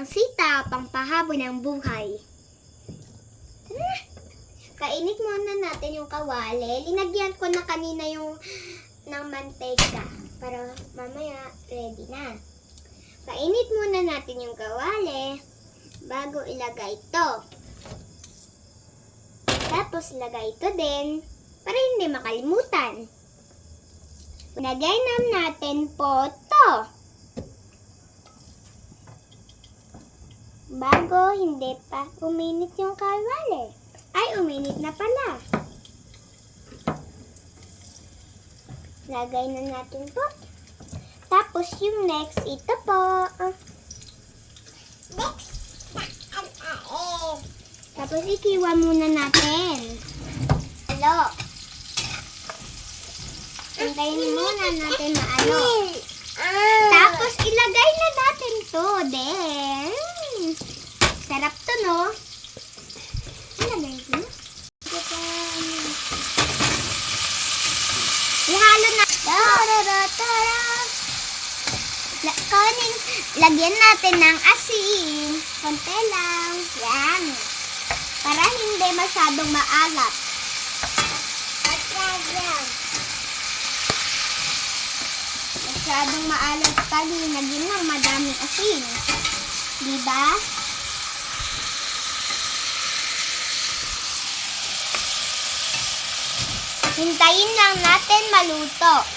sitaw, pampahaba ng buhay. Tara! Kainit muna natin yung kawali. Linagyan ko na kanina yung ng mantika para mamaya ready na. Kainit muna natin yung kawali bago ilagay ito. Tapos ilagay ito din para hindi makalimutan. Ilagay natin po ito. Bago hindi pa uminit yung kawali. Ay, uminit na pala. Lagay na natin po. Tapos yung next, ito po. Next. Tapos ikiwa muna natin. Alo. Hintayin muna natin maalo. Tapos ilagay na natin to. Then, sarap to, no? Ilagay ko. Ihalo na. Lagyan natin ng asin. Konti lang. Yan. Para hindi masyadong maalat. Masyadong maalat pag hinagin ng madaming asin. Diba? Hintayin lang natin maluto.